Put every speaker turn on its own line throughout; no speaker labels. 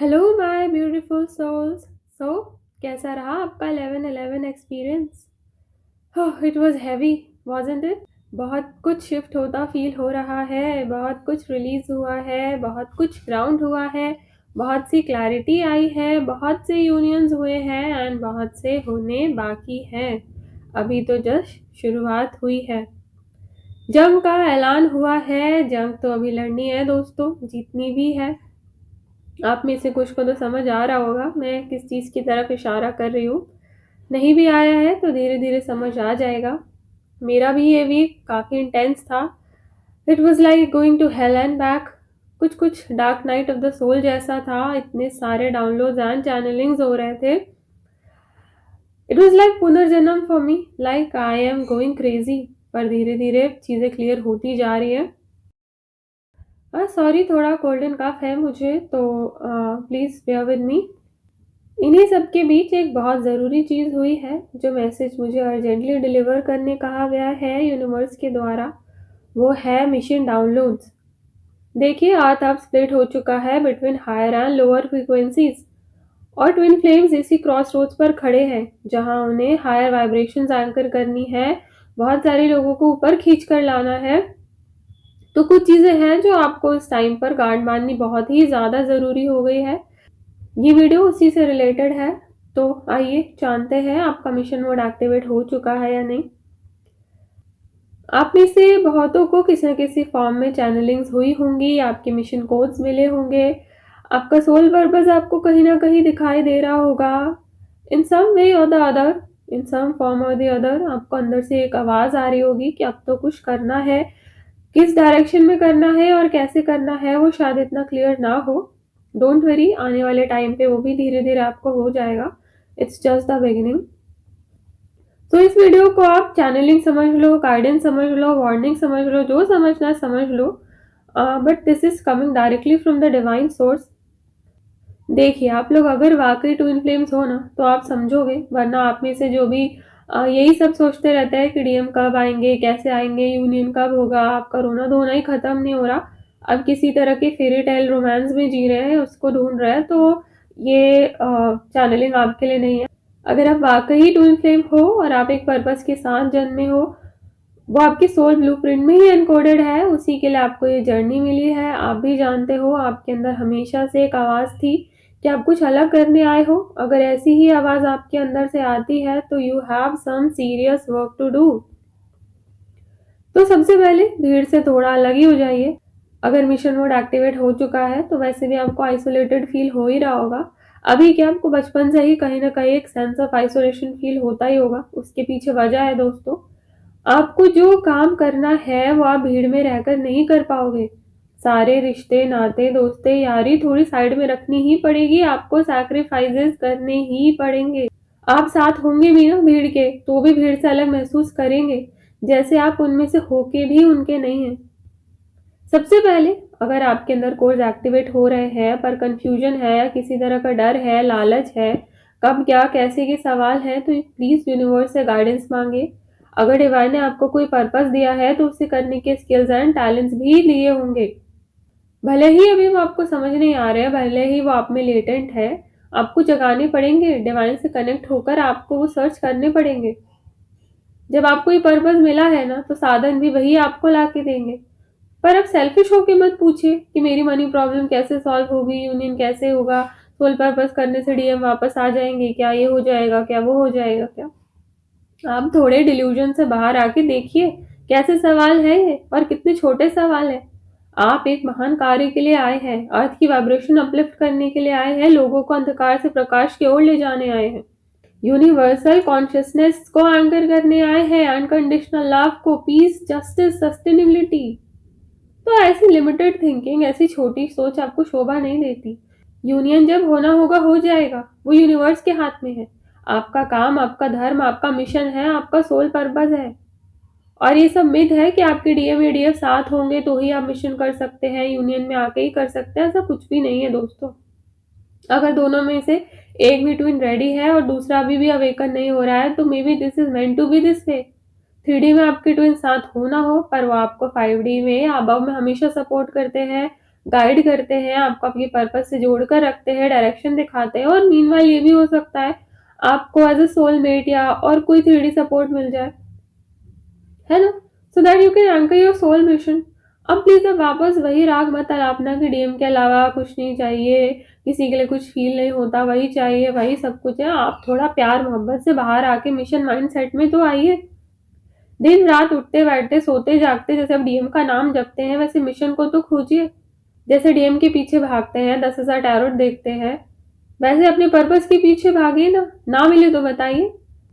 Hello my beautiful souls. So कैसा रहा आपका 11-11 experience? It was heavy, wasn't it? बहुत कुछ शिफ्ट होता फील हो रहा है, बहुत कुछ रिलीज हुआ है, बहुत कुछ ग्राउंड हुआ है, बहुत सी क्लैरिटी आई है, बहुत से यूनियंस हुए हैं एंड बहुत से होने बाकी हैं। अभी तो जस्ट शुरुआत हुई है। जंग का ऐलान हुआ है। जंग तो अभी लड़नी है दोस्तों, जीतनी भी है। आप में से कुछ को तो समझ आ रहा होगा मैं किस चीज़ की तरफ इशारा कर रही हूँ। नहीं भी आया है तो धीरे धीरे समझ आ जाएगा। मेरा भी ये वीक काफ़ी इंटेंस था। It was like going to hell and back. कुछ कुछ dark night of the soul जैसा था। इतने सारे डाउनलोड्स एंड चैनलिंग्स हो रहे थे। इट वॉज लाइक पुनर्जन्म for me, like I am going crazy. पर धीरे धीरे चीज़ें क्लियर होती जा रही है। सॉरी, थोड़ा कोल्ड एंड कफ है मुझे, तो प्लीज़ बेयर विद मी। इन्हीं सब के बीच एक बहुत ज़रूरी चीज़ हुई है, जो मैसेज मुझे अर्जेंटली डिलीवर करने कहा गया है यूनिवर्स के द्वारा। वो है मिशन डाउनलोड्स। देखिए, अर्थ अब स्प्लिट हो चुका है between higher and lower frequencies, और ट्विन फ्लेम्स इसी क्रॉस रोड्स पर खड़े हैं, जहां उन्हें हायर वाइब्रेशंस एंकर करनी है। बहुत सारे लोगों को ऊपर खींच कर लाना है। तो कुछ चीज़ें हैं जो आपको इस टाइम पर गार्ड माननी बहुत ही ज़्यादा ज़रूरी हो गई है। ये वीडियो उसी से रिलेटेड है। तो आइए जानते हैं आपका मिशन मोड एक्टिवेट हो चुका है या नहीं। आप में से बहुतों को किसी न किसी फॉर्म में चैनलिंग्स हुई होंगी, आपके मिशन कोड्स मिले होंगे, आपका सोल पर्पस आपको कहीं ना कहीं दिखाई दे रहा होगा। इन some way or the other, in some form or the other, आपको अंदर से एक आवाज़ आ रही होगी कि अब तो कुछ करना है। किस डायरेक्शन में करना है और कैसे करना है वो शायद इतना क्लियर ना हो। डोंट वरी, आने वाले टाइम पे वो भी धीरे धीरे आपको हो जाएगा। It's just the beginning. तो इस वीडियो को आप चैनलिंग समझ लो, गाइडेंस समझ लो, वार्निंग समझ लो, जो समझना है समझ लो। But this is coming directly from the divine source. देखिए, आप लोग अगर वाकई ट्विन फ्लेम्स हो ना तो आप समझोगे, वरना आप में से जो भी यही सब सोचते रहते हैं कि डीएम कब आएंगे, कैसे आएंगे, यूनियन कब होगा, आपका रोना धोना ही खत्म नहीं हो रहा। अब किसी तरह के फेरी टेल रोमांस में जी रहे हैं, उसको ढूंढ रहे हैं, तो ये चैनलिंग आपके लिए नहीं है। अगर आप वाकई ट्विन फ्लेम हो और आप एक पर्पस के साथ जन्मे हो, वो आपकी सोल ब्लूप्रिंट में ही एनकोडेड है, उसी के लिए आपको ये जर्नी मिली है। आप भी जानते हो, आपके अंदर हमेशा से एक आवाज़ थी कि आप कुछ अलग करने आए हो। अगर ऐसी ही आवाज़ आपके अंदर से आती है तो you have some serious work to do. तो सबसे पहले भीड़ से थोड़ा अलग ही हो जाइए। अगर मिशन मोड एक्टिवेट हो चुका है तो वैसे भी आपको आइसोलेटेड फील हो ही रहा होगा। अभी क्या, आपको बचपन से ही कहीं ना कहीं एक सेंस ऑफ आइसोलेशन फील होता ही होगा। उसके पीछे वजह है दोस्तों, आपको जो काम करना है वो आप भीड़ में रहकर नहीं कर पाओगे। सारे रिश्ते, नाते, दोस्ते, यारी थोड़ी साइड में रखनी ही पड़ेगी। आपको सैक्रिफाइसेस करने ही पड़ेंगे। आप साथ होंगे भी ना भीड़ के, तो भी भीड़ से अलग महसूस करेंगे, जैसे आप उनमें से होके भी उनके नहीं हैं। सबसे पहले, अगर आपके अंदर कोर्स एक्टिवेट हो रहे हैं पर कंफ्यूजन है या किसी तरह का डर है, लालच है, कब क्या कैसे के सवाल हैं, तो प्लीज यूनिवर्स से गाइडेंस मांगे। अगर डिवाइन ने आपको कोई पर्पस दिया है तो उसे करने के स्किल्स एंड टैलेंट्स भी लिए होंगे। भले ही अभी वो आपको समझ नहीं आ रहे हैं, भले ही वो आप में लेटेंट है, आपको जगाने पड़ेंगे। डिवाइन से कनेक्ट होकर आपको वो सर्च करने पड़ेंगे। जब आपको ये पर्पस मिला है ना, तो साधन भी वही आपको ला के देंगे। पर अब सेल्फिश होके मत पूछिए कि मेरी मनी प्रॉब्लम कैसे सॉल्व होगी, यूनियन कैसे होगा, सोल पर्पस करने से डीएम वापस आ जाएंगे क्या, ये हो जाएगा क्या, वो हो जाएगा क्या। आप थोड़े डिल्यूजन से बाहर आके देखिए कैसे सवाल है ये, और कितने छोटे सवाल है। आप एक महान कार्य के लिए आए हैं, अर्थ की वाइब्रेशन अपलिफ्ट करने के लिए आए हैं, लोगों को अंधकार से प्रकाश की ओर ले जाने आए हैं, यूनिवर्सल कॉन्शियसनेस को एंकर करने आए हैं, अनकंडीशनल लव को, पीस, जस्टिस, सस्टेनेबिलिटी। तो ऐसी लिमिटेड थिंकिंग, ऐसी छोटी सोच आपको शोभा नहीं देती। यूनियन जब होना होगा हो जाएगा, वो यूनिवर्स के हाथ में है। आपका काम, आपका धर्म, आपका मिशन है, आपका सोल पर्पस है। और ये सब मिथ है कि आपके डीएम या डीएफ साथ होंगे तो ही आप मिशन कर सकते हैं, यूनियन में आके ही कर सकते हैं। ऐसा कुछ भी नहीं है दोस्तों। अगर दोनों में से एक भी ट्विन रेडी है और दूसरा अभी भी अवेकन नहीं हो रहा है, तो maybe this is meant to be this way. 3D में आपके ट्विन साथ हो ना हो, पर वो आपको 5D में या अबव में हमेशा सपोर्ट करते हैं। गाइड करते हैं, आपको आपके पर्पस से जोड़कर रखते हैं, डायरेक्शन दिखाते हैं। और मीनवाइल ये भी हो सकता है आपको एज अ सोलमेट या और कोई 3D सपोर्ट मिल जाए, है ना? So that you can anchor your soul mission. अब प्लीज अब वापस वही राग मत अलापना कि डीएम के अलावा कुछ नहीं चाहिए, किसी के लिए कुछ फील नहीं होता, वही चाहिए, वही सब कुछ है। आप थोड़ा प्यार मोहब्बत से बाहर आके मिशन माइंडसेट में तो आइए। दिन रात उठते बैठते सोते जागते जैसे अब डीएम का नाम जपते हैं, वैसे मिशन को तो खोजिए। जैसे डीएम के पीछे भागते हैं, 10,000 टैरोट देखते हैं, वैसे अपने पर्पस के पीछे भागिए ना। ना मिले तो बताइए।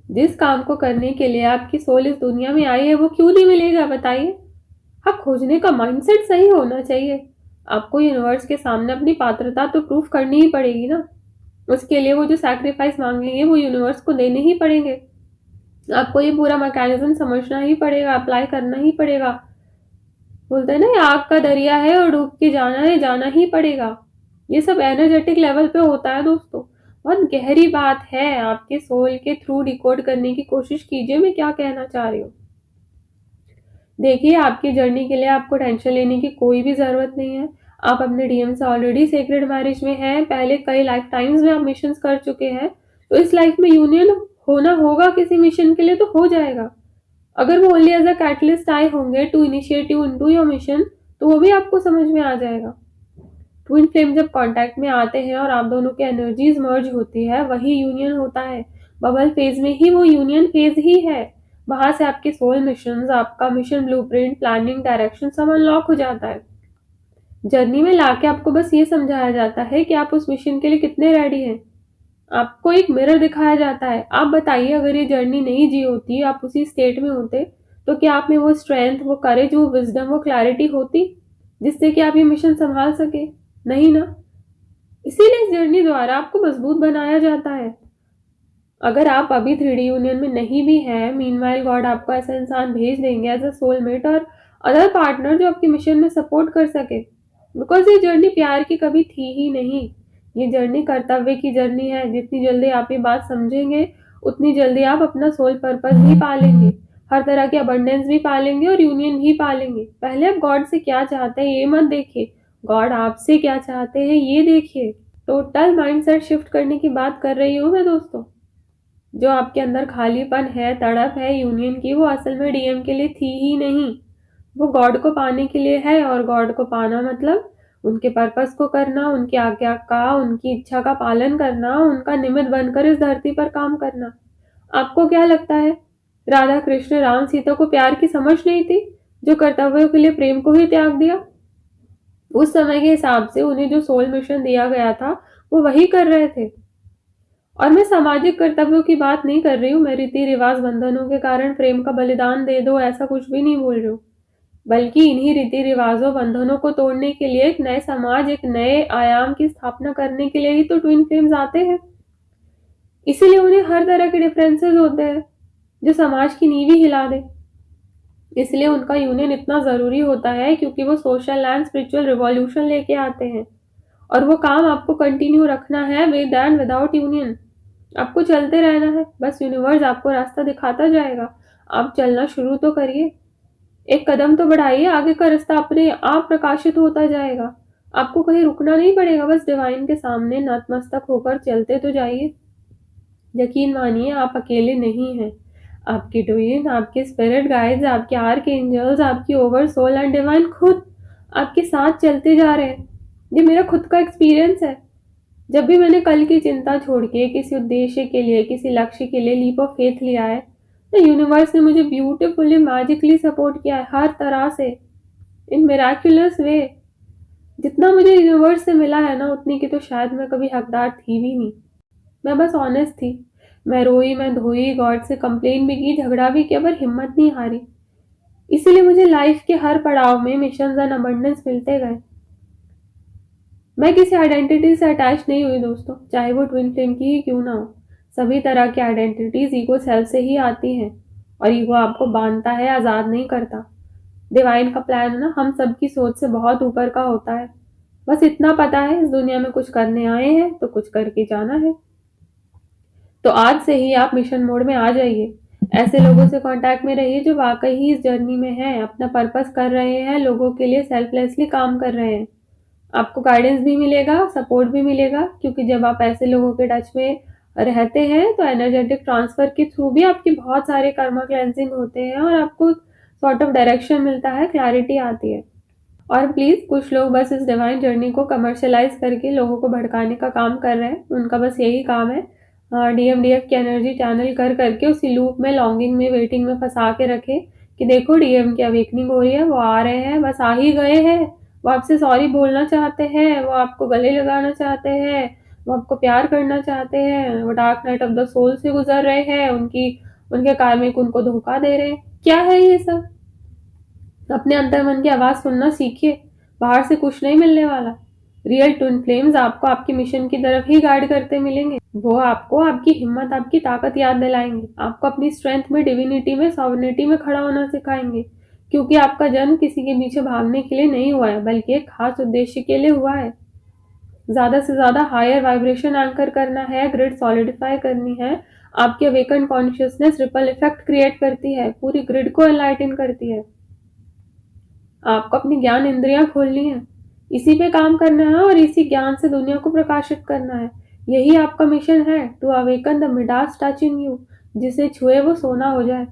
जिस काम को करने के लिए आपकी सोल इस दुनिया में आई है वो क्यों नहीं मिलेगा, बताइए। हाँ, खोजने का माइंडसेट सही होना चाहिए। आपको यूनिवर्स के सामने अपनी पात्रता तो प्रूफ करनी ही पड़ेगी ना। उसके लिए वो जो सैक्रिफाइस मांगेंगे वो यूनिवर्स को देने ही पड़ेंगे। आपको ये पूरा मैकेनिज्म समझना ही पड़ेगा, अप्लाई करना ही पड़ेगा। बोलते हैं ना, ये आग का दरिया है और डूब के जाना है, जाना ही पड़ेगा। ये सब एनर्जेटिक लेवल पे होता है दोस्तों। बहुत गहरी बात है, आपके सोल के थ्रू डिकोड करने की कोशिश कीजिए मैं क्या कहना चाह रही हूँ। देखिए, आपकी जर्नी के लिए आपको टेंशन लेने की कोई भी ज़रूरत नहीं है। आप अपने डीएम से ऑलरेडी सेक्रेड मैरिज में हैं, पहले कई लाइफ टाइम्स में आप मिशंस कर चुके हैं, तो इस लाइफ में यूनियन होना होगा किसी मिशन के लिए तो हो जाएगा। अगर वो ओनली एज अ कैटलिस्ट आए होंगे to initiate you into your mission, तो वो भी आपको समझ में आ जाएगा। ट्विन फ्लेम जब कांटेक्ट में आते हैं और आप दोनों की एनर्जीज मर्ज होती है, वही यूनियन होता है। बबल फेज में ही वो यूनियन फेज ही है। वहां से आपके सोल मिशन, आपका मिशन ब्लूप्रिंट, प्लानिंग, डायरेक्शन सब अनलॉक हो जाता है। जर्नी में लाके आपको बस ये समझाया जाता है कि आप उस मिशन के लिए कितने रेडी हैं। आपको एक मिरर दिखाया जाता है। आप बताइए, अगर ये जर्नी नहीं जी होती, आप उसी स्टेट में होते, तो क्या आप में वो स्ट्रेंथ, वो करेज, वो विजडम, वो क्लैरिटी होती जिससे कि आप ये मिशन संभाल सके? नहीं ना। इसीलिए इस जर्नी द्वारा आपको मजबूत बनाया जाता है। अगर आप अभी 3D यूनियन में नहीं भी हैं, मीनवाइल गॉड आपको ऐसा इंसान भेज देंगे एज अ सोलमेट और अदर पार्टनर जो आपके मिशन में सपोर्ट कर सके। बिकॉज ये जर्नी प्यार की कभी थी ही नहीं, ये जर्नी कर्तव्य की जर्नी है। जितनी जल्दी आप ये बात समझेंगे, उतनी जल्दी आप अपना सोल पर्पस भी पालेंगे, हर तरह की अबंडेंस भी पालेंगे और यूनियन भी पालेंगे। पहले आप गॉड से क्या चाहते हैं ये मत देखिए, गॉड आपसे क्या चाहते हैं ये देखिए। टोटल माइंडसेट शिफ्ट करने की बात कर रही हूँ मैं दोस्तों। जो आपके अंदर खालीपन है, तड़प है यूनियन की, वो असल में डीएम के लिए थी ही नहीं, वो गॉड को पाने के लिए है। और गॉड को पाना मतलब उनके पर्पस को करना, उनकी आज्ञा का, उनकी इच्छा का पालन करना, उनका निमित्त बनकर इस धरती पर काम करना। आपको क्या लगता है, राधा कृष्ण राम सीता को प्यार की समझ नहीं थी जो कर्तव्यों के लिए प्रेम को ही त्याग दिया? उस समय के हिसाब से उन्हें जो सोल मिशन दिया गया था वो वही कर रहे थे। और मैं सामाजिक कर्तव्यों की बात नहीं कर रही हूँ, मैं रीति रिवाज बंधनों के कारण प्रेम का बलिदान दे दो ऐसा कुछ भी नहीं बोल रही हूँ। बल्कि इन्हीं रीति रिवाजों बंधनों को तोड़ने के लिए एक नए समाज, एक नए आयाम की स्थापना करने के लिए ही तो ट्विन फ्लेम्स आते हैं। इसीलिए उन्हें हर तरह के डिफरेंसेस होते हैं जो समाज की नींव ही हिला दे। इसलिए उनका यूनियन इतना जरूरी होता है क्योंकि वो सोशल एंड स्पिरिचुअल रिवॉल्यूशन लेके आते हैं। और वो काम आपको कंटिन्यू रखना है विद एंड विदाउट यूनियन। आपको चलते रहना है, बस यूनिवर्स आपको रास्ता दिखाता जाएगा। आप चलना शुरू तो करिए, एक कदम तो बढ़ाइए, आगे का रास्ता अपने आप प्रकाशित होता जाएगा। आपको कहीं रुकना नहीं पड़ेगा, बस डिवाइन के सामने नतमस्तक होकर चलते तो जाइए। यकीन मानिए, आप अकेले नहीं हैं। आपकी ट्विन, आपके स्पिरिट गाइड्स, आपके आर्क एंजल्स, आपकी ओवर सोल एंड डिवाइन खुद आपके साथ चलते जा रहे हैं। ये मेरा खुद का एक्सपीरियंस है। जब भी मैंने कल की चिंता छोड़ के किसी उद्देश्य के लिए, किसी लक्ष्य के लिए लीप ऑफ फेथ लिया है, तो यूनिवर्स ने मुझे ब्यूटीफुली मैजिकली सपोर्ट किया है हर तरह से, इन मिराक्युलस वे। जितना मुझे यूनिवर्स से मिला है ना, उतनी की तो शायद मैं कभी हकदार थी भी नहीं। मैं बस ऑनेस्ट थी। मैं रोई, मैं धोई, गॉड से कंप्लेन भी की, झगड़ा भी किया, पर हिम्मत नहीं हारी। इसीलिए मुझे लाइफ के हर पड़ाव में मिशन एंड अबंडेंस मिलते गए। मैं किसी आइडेंटिटी से अटैच नहीं हुई दोस्तों, चाहे वो ट्विन फ्लेम की ही क्यों ना हो। सभी तरह की आइडेंटिटीज ईगो सेल्फ से ही आती हैं और ईगो आपको बांधता है, आजाद नहीं करता। डिवाइन का प्लान ना हम सबकी सोच से बहुत ऊपर का होता है। बस इतना पता है, इस दुनिया में कुछ करने आए हैं तो कुछ करके जाना है। तो आज से ही आप मिशन मोड में आ जाइए। ऐसे लोगों से कांटेक्ट में रहिए जो वाकई ही इस जर्नी में हैं, अपना पर्पस कर रहे हैं, लोगों के लिए सेल्फलेसली काम कर रहे हैं। आपको गाइडेंस भी मिलेगा, सपोर्ट भी मिलेगा, क्योंकि जब आप ऐसे लोगों के टच में रहते हैं तो एनर्जेटिक ट्रांसफर के थ्रू भी आपकी बहुत सारे कर्मा क्लेंजिंग होते हैं और आपको सॉर्ट ऑफ डायरेक्शन मिलता है, क्लैरिटी आती है। और प्लीज़ कुछ लोग बस इस डिवाइन जर्नी को कमर्शियलाइज़ करके लोगों को भड़काने का काम कर रहे हैं। उनका बस यही काम है डीएमडीएफ की एनर्जी चैनल कर करके उसी लूप में, लॉन्गिंग में, वेटिंग में फंसा के रखे कि देखो डीएम की अवेकनिंग हो रही है, वो आ रहे हैं, बस आ ही गए हैं, वो आपसे सॉरी बोलना चाहते हैं, वो आपको गले लगाना चाहते हैं, वो आपको प्यार करना चाहते हैं, वो dark night of the soul से गुजर रहे हैं, उनके कार्मिक उनको धोखा दे रहे हैं। क्या है ये सब? अपने अंतर मन की आवाज सुनना सीखिए, बाहर से कुछ नहीं मिलने वाला। रियल ट्विन फ्लेम्स आपको आपके मिशन की तरफ ही गाइड करते मिलेंगे। वो आपको आपकी हिम्मत, आपकी ताकत याद दिलाएंगे, आपको अपनी स्ट्रेंथ में, डिविनिटी में, सॉवरेनिटी में खड़ा होना सिखाएंगे, क्योंकि आपका जन्म किसी के पीछे भागने के लिए नहीं हुआ है, बल्कि एक खास उद्देश्य के लिए हुआ है। ज्यादा से ज्यादा हायर वाइब्रेशन एंकर करना है, ग्रिड सॉलिडिफाई करनी है। आपकी awaken consciousness ripple effect create करती है, पूरी ग्रिड को एनलाइटन करती है। आपको अपनी ज्ञान इंद्रियां खोलनी है, इसी पे काम करना है और इसी ज्ञान से दुनिया को प्रकाशित करना है। यही आपका मिशन है, to awaken the Midas touch in you, जिसे छुए वो सोना हो जाए।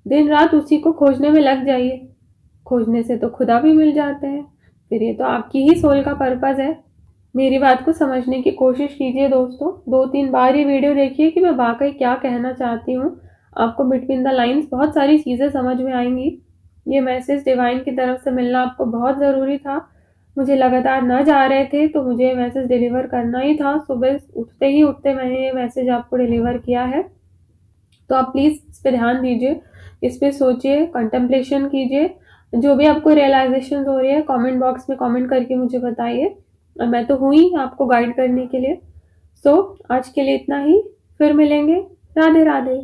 दिन रात उसी को खोजने में लग जाइए। खोजने से तो खुदा भी मिल जाते हैं, फिर ये तो आपकी ही सोल का पर्पस है। मेरी बात को समझने की कोशिश कीजिए दोस्तों, 2-3 बार ये वीडियो देखिए कि मैं वाकई क्या कहना चाहती हूँ। आपको बिटवीन द लाइन्स बहुत सारी चीज़ें समझ में आएंगी। ये मैसेज डिवाइन की तरफ से मिलना आपको बहुत ज़रूरी था। मुझे लगातार न जा रहे थे तो मुझे ये मैसेज डिलीवर करना ही था। सुबह उठते मैंने ये मैसेज आपको डिलीवर किया है। तो आप प्लीज़ इस पे ध्यान दीजिए, इस पे सोचिए, कंटेम्पलेशन कीजिए। जो भी आपको रियलाइजेशन हो रही है कमेंट बॉक्स में कमेंट करके मुझे बताइए, और मैं तो हूँ ही आपको गाइड करने के लिए। सो आज के लिए इतना ही, फिर मिलेंगे। राधे राधे।